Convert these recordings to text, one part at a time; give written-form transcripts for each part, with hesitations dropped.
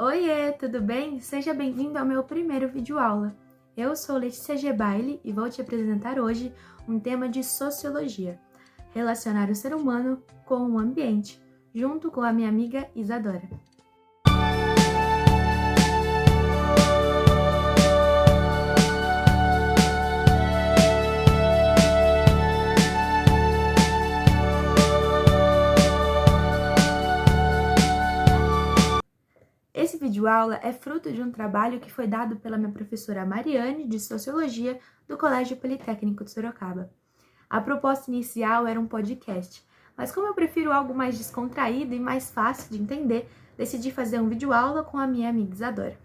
Oiê, tudo bem? Seja bem-vindo ao meu primeiro videoaula. Eu sou Letícia Gebaile e vou te apresentar hoje um tema de sociologia, relacionar o ser humano com o ambiente, junto com a minha amiga Isadora. Esse videoaula é fruto de um trabalho que foi dado pela minha professora Mariane, de Sociologia, do Colégio Politécnico de Sorocaba. A proposta inicial era um podcast, mas como eu prefiro algo mais descontraído e mais fácil de entender, decidi fazer um videoaula com a minha amiga Isadora.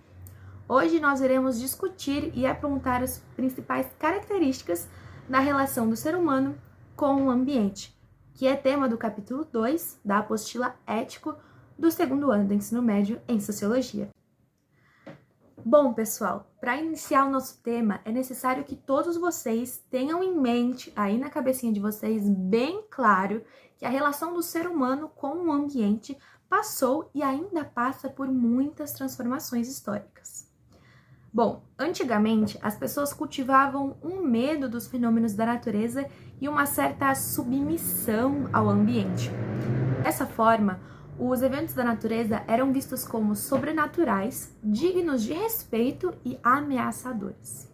Hoje nós iremos discutir e apontar as principais características da relação do ser humano com o ambiente, que é tema do capítulo 2 da apostila Ético do segundo ano do ensino médio em Sociologia. Bom, pessoal, para iniciar o nosso tema, é necessário que todos vocês tenham em mente, aí na cabecinha de vocês, bem claro, que a relação do ser humano com o ambiente passou e ainda passa por muitas transformações históricas. Bom, antigamente, as pessoas cultivavam um medo dos fenômenos da natureza e uma certa submissão ao ambiente. Dessa forma, os eventos da natureza eram vistos como sobrenaturais, dignos de respeito e ameaçadores.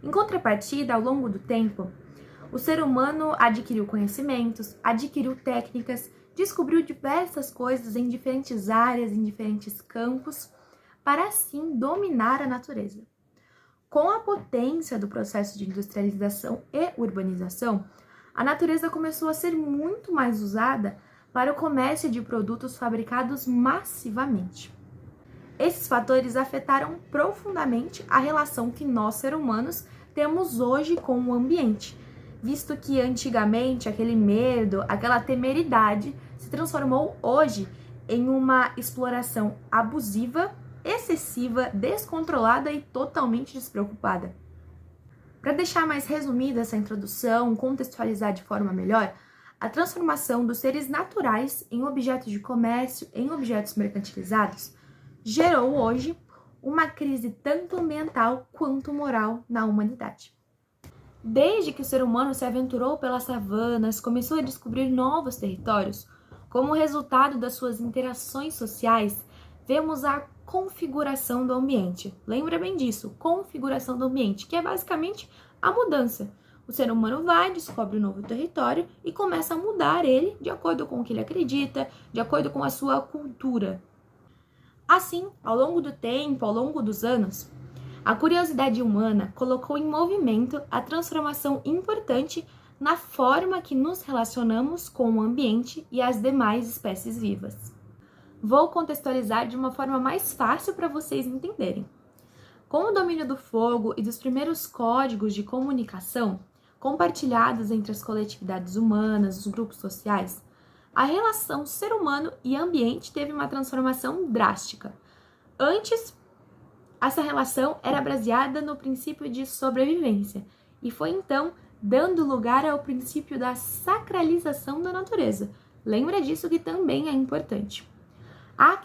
Em contrapartida, ao longo do tempo, o ser humano adquiriu conhecimentos, adquiriu técnicas, descobriu diversas coisas em diferentes áreas, em diferentes campos, para assim dominar a natureza. Com a potência do processo de industrialização e urbanização, a natureza começou a ser muito mais usada para o comércio de produtos fabricados massivamente. Esses fatores afetaram profundamente a relação que nós, seres humanos, temos hoje com o ambiente, visto que antigamente aquele medo, aquela temeridade se transformou hoje em uma exploração abusiva, excessiva, descontrolada e totalmente despreocupada. Para deixar mais resumida essa introdução, contextualizar de forma melhor, a transformação dos seres naturais em objetos de comércio, em objetos mercantilizados, gerou hoje uma crise tanto ambiental quanto moral na humanidade. Desde que o ser humano se aventurou pelas savanas, começou a descobrir novos territórios, como resultado das suas interações sociais, vemos a configuração do ambiente. Lembra bem disso, configuração do ambiente, que é basicamente a mudança. O ser humano vai, descobre um novo território e começa a mudar ele de acordo com o que ele acredita, de acordo com a sua cultura. Assim, ao longo do tempo, ao longo dos anos, a curiosidade humana colocou em movimento a transformação importante na forma que nos relacionamos com o ambiente e as demais espécies vivas. Vou contextualizar de uma forma mais fácil para vocês entenderem. Com o domínio do fogo e dos primeiros códigos de comunicação, compartilhados entre as coletividades humanas, os grupos sociais, a relação ser humano e ambiente teve uma transformação drástica. Antes, essa relação era baseada no princípio de sobrevivência e foi então dando lugar ao princípio da sacralização da natureza. Lembra disso que também é importante. A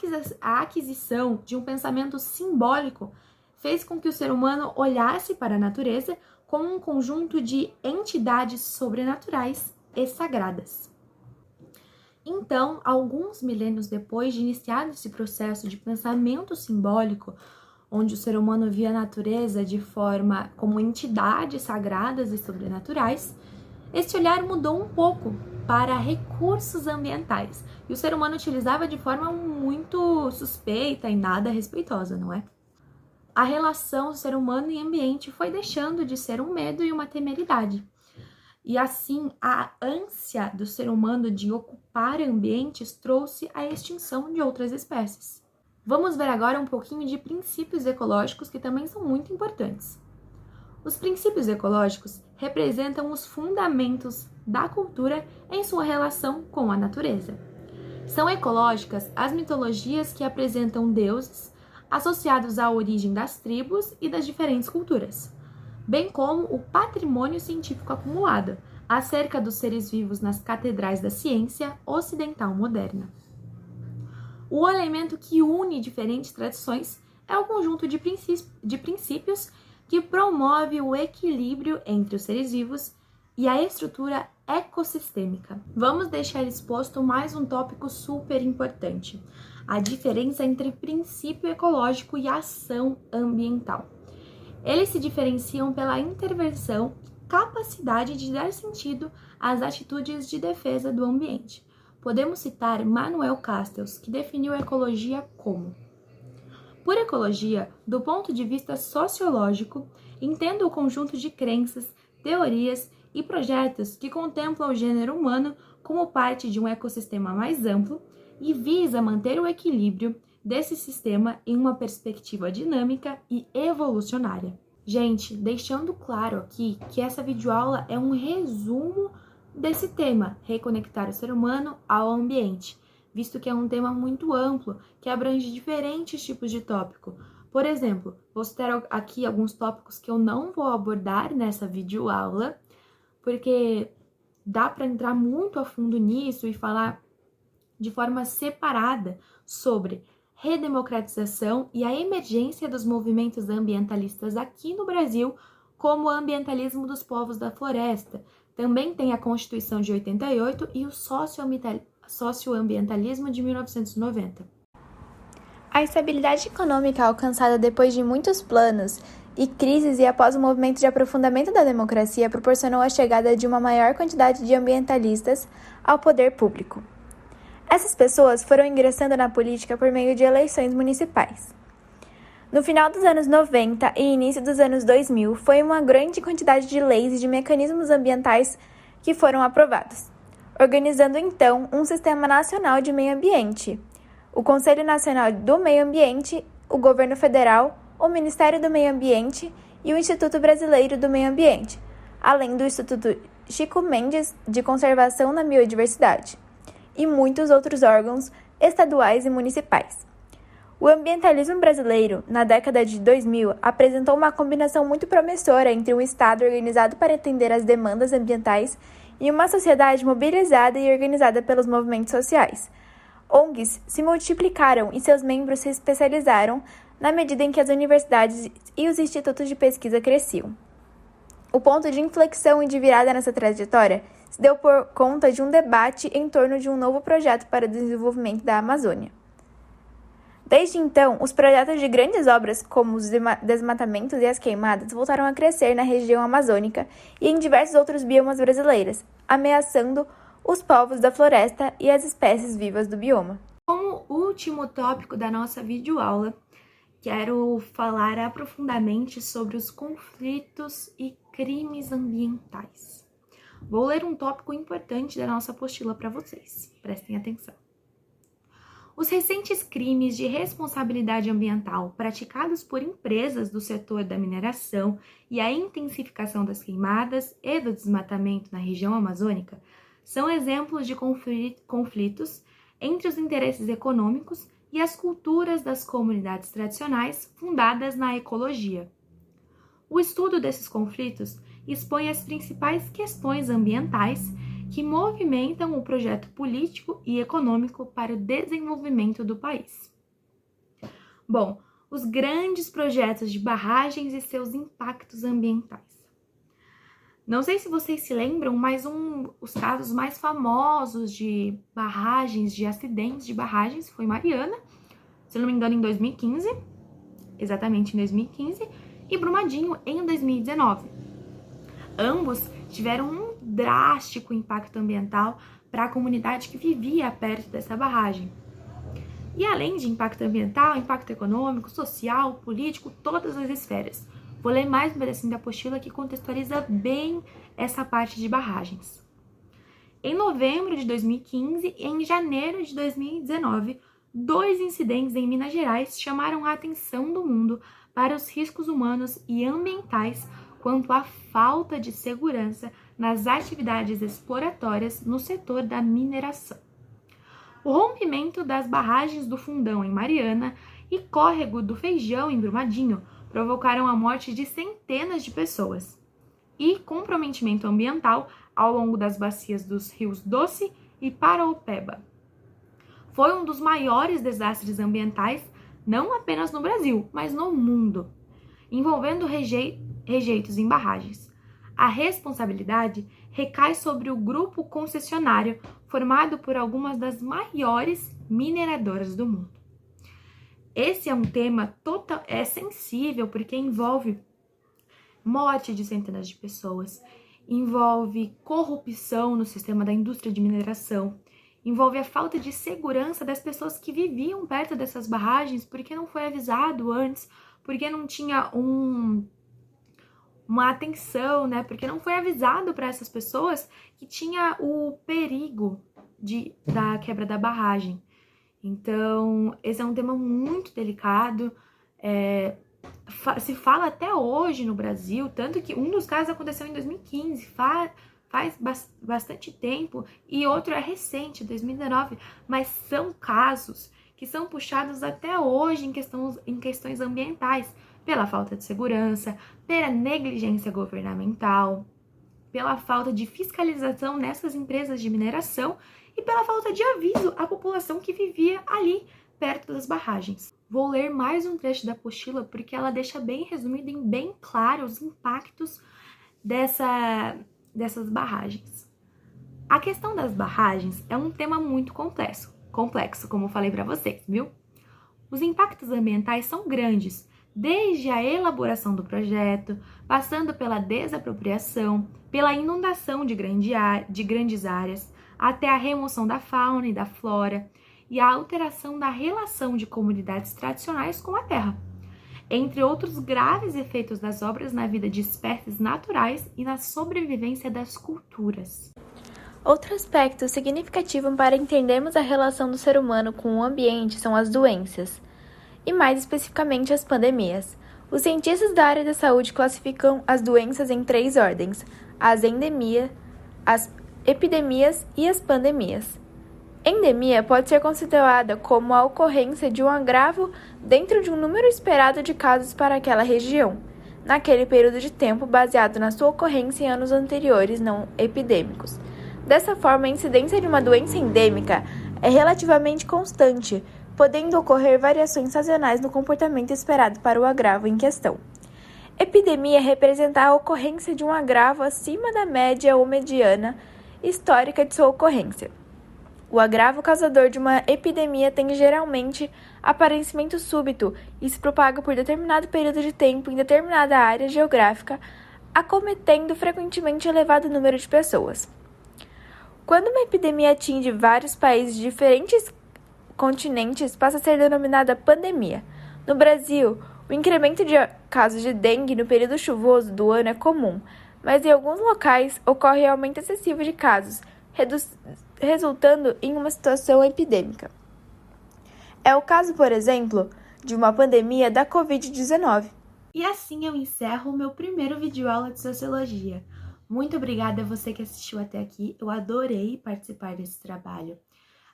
aquisição de um pensamento simbólico fez com que o ser humano olhasse para a natureza como um conjunto de entidades sobrenaturais e sagradas. Então, alguns milênios depois de iniciado esse processo de pensamento simbólico, onde o ser humano via a natureza de forma como entidades sagradas e sobrenaturais, esse olhar mudou um pouco para recursos ambientais, e o ser humano utilizava de forma muito suspeita e nada respeitosa, não é? A relação ser humano e ambiente foi deixando de ser um medo e uma temeridade. E assim, a ânsia do ser humano de ocupar ambientes trouxe a extinção de outras espécies. Vamos ver agora um pouquinho de princípios ecológicos que também são muito importantes. Os princípios ecológicos representam os fundamentos da cultura em sua relação com a natureza. São ecológicas as mitologias que apresentam deuses associados à origem das tribos e das diferentes culturas, bem como o patrimônio científico acumulado acerca dos seres vivos nas catedrais da ciência ocidental moderna. O elemento que une diferentes tradições é o conjunto de princípios que promove o equilíbrio entre os seres vivos e a estrutura ecossistêmica. Vamos deixar exposto mais um tópico super importante: a diferença entre princípio ecológico e ação ambiental. Eles se diferenciam pela intervenção e capacidade de dar sentido às atitudes de defesa do ambiente. Podemos citar Manuel Castells, que definiu a ecologia como: por ecologia, do ponto de vista sociológico, entendo o conjunto de crenças, teorias e projetos que contemplam o gênero humano como parte de um ecossistema mais amplo e visa manter o equilíbrio desse sistema em uma perspectiva dinâmica e evolucionária. Gente, deixando claro aqui que essa videoaula é um resumo desse tema, reconectar o ser humano ao ambiente, visto que é um tema muito amplo, que abrange diferentes tipos de tópico. Por exemplo, vou citar aqui alguns tópicos que eu não vou abordar nessa videoaula, porque dá para entrar muito a fundo nisso e falar de forma separada sobre redemocratização e a emergência dos movimentos ambientalistas aqui no Brasil, como o ambientalismo dos povos da floresta. Também tem a Constituição de 88 e o socioambientalismo de 1990. A estabilidade econômica alcançada depois de muitos planos e crises e após o movimento de aprofundamento da democracia proporcionou a chegada de uma maior quantidade de ambientalistas ao poder público. Essas pessoas foram ingressando na política por meio de eleições municipais. No final dos anos 90 e início dos anos 2000, foi uma grande quantidade de leis e de mecanismos ambientais que foram aprovados, organizando então um sistema nacional de meio ambiente, o Conselho Nacional do Meio Ambiente, o Governo Federal, o Ministério do Meio Ambiente e o Instituto Brasileiro do Meio Ambiente, além do Instituto Chico Mendes de Conservação da Biodiversidade, e muitos outros órgãos estaduais e municipais. O ambientalismo brasileiro, na década de 2000, apresentou uma combinação muito promissora entre um Estado organizado para atender às demandas ambientais e uma sociedade mobilizada e organizada pelos movimentos sociais. ONGs se multiplicaram e seus membros se especializaram na medida em que as universidades e os institutos de pesquisa cresciam. O ponto de inflexão e de virada nessa trajetória se deu por conta de um debate em torno de um novo projeto para o desenvolvimento da Amazônia. Desde então, os projetos de grandes obras, como os desmatamentos e as queimadas, voltaram a crescer na região amazônica e em diversos outros biomas brasileiros, ameaçando os povos da floresta e as espécies vivas do bioma. Como último tópico da nossa videoaula, quero falar aprofundadamente sobre os conflitos e crimes ambientais. Vou ler um tópico importante da nossa apostila para vocês. Prestem atenção. Os recentes crimes de responsabilidade ambiental praticados por empresas do setor da mineração e a intensificação das queimadas e do desmatamento na região amazônica são exemplos de conflitos entre os interesses econômicos e as culturas das comunidades tradicionais fundadas na ecologia. O estudo desses conflitos expõe as principais questões ambientais que movimentam o projeto político e econômico para o desenvolvimento do país. Bom, os grandes projetos de barragens e seus impactos ambientais. Não sei se vocês se lembram, mas os casos mais famosos de barragens, de acidentes de barragens, foi Mariana, se não me engano, em 2015, exatamente em 2015, e Brumadinho em 2019. Ambos tiveram um drástico impacto ambiental para a comunidade que vivia perto dessa barragem. E além de impacto ambiental, impacto econômico, social, político, todas as esferas. Vou ler mais um pedacinho da apostila que contextualiza bem essa parte de barragens. Em novembro de 2015 e em janeiro de 2019, 2 incidentes em Minas Gerais chamaram a atenção do mundo para os riscos humanos e ambientais quanto à falta de segurança nas atividades exploratórias no setor da mineração. O rompimento das barragens do Fundão em Mariana e Córrego do Feijão em Brumadinho provocaram a morte de centenas de pessoas e comprometimento ambiental ao longo das bacias dos rios Doce e Paraopeba. foi um dos maiores desastres ambientais, não apenas no Brasil, mas no mundo, envolvendo rejeitos em barragens. A responsabilidade recai sobre o grupo concessionário, formado por algumas das maiores mineradoras do mundo. Esse é um tema sensível porque envolve morte de centenas de pessoas, envolve corrupção no sistema da indústria de mineração, envolve a falta de segurança das pessoas que viviam perto dessas barragens porque não foi avisado antes, porque não tinha uma atenção, né? Porque não foi avisado para essas pessoas que tinha o perigo da quebra da barragem. Então, esse é um tema muito delicado. Se fala até hoje no Brasil, tanto que um dos casos aconteceu em 2015, faz bastante tempo, e outro é recente, 2019, mas são casos que são puxados até hoje em questões ambientais, pela falta de segurança, pela negligência governamental, pela falta de fiscalização nessas empresas de mineração e pela falta de aviso à população que vivia ali perto das barragens. Vou ler mais um trecho da apostila porque ela deixa bem resumido e bem claro os impactos dessas barragens. A questão das barragens é um tema muito complexo, como eu falei para vocês, viu? Os impactos ambientais são grandes, desde a elaboração do projeto, passando pela desapropriação, pela inundação de grandes áreas, até a remoção da fauna e da flora e a alteração da relação de comunidades tradicionais com a terra, entre outros graves efeitos das obras na vida de espécies naturais e na sobrevivência das culturas. Outro aspecto significativo para entendermos a relação do ser humano com o ambiente são as doenças, e mais especificamente as pandemias. Os cientistas da área da saúde classificam as doenças em 3 ordens: as endemias, as epidemias e as pandemias. Endemia pode ser considerada como a ocorrência de um agravo dentro de um número esperado de casos para aquela região, naquele período de tempo baseado na sua ocorrência em anos anteriores não epidêmicos. Dessa forma, a incidência de uma doença endêmica é relativamente constante, podendo ocorrer variações sazonais no comportamento esperado para o agravo em questão. Epidemia representa a ocorrência de um agravo acima da média ou mediana histórica de sua ocorrência. O agravo causador de uma epidemia tem geralmente aparecimento súbito e se propaga por determinado período de tempo em determinada área geográfica, acometendo frequentemente elevado número de pessoas. Quando uma epidemia atinge vários países de diferentes continentes, passa a ser denominada pandemia. No Brasil, o incremento de casos de dengue no período chuvoso do ano é comum, mas em alguns locais ocorre aumento excessivo de casos, resultando em uma situação epidêmica. É o caso, por exemplo, de uma pandemia da Covid-19. E assim eu encerro o meu primeiro videoaula de Sociologia. Muito obrigada a você que assistiu até aqui, eu adorei participar desse trabalho.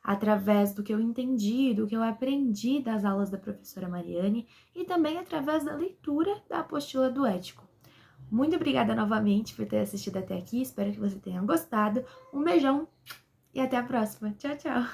Através do que eu entendi, do que eu aprendi das aulas da professora Mariane e também através da leitura da apostila do Ético. Muito obrigada novamente por ter assistido até aqui, espero que você tenha gostado. Um beijão e até a próxima. Tchau, tchau!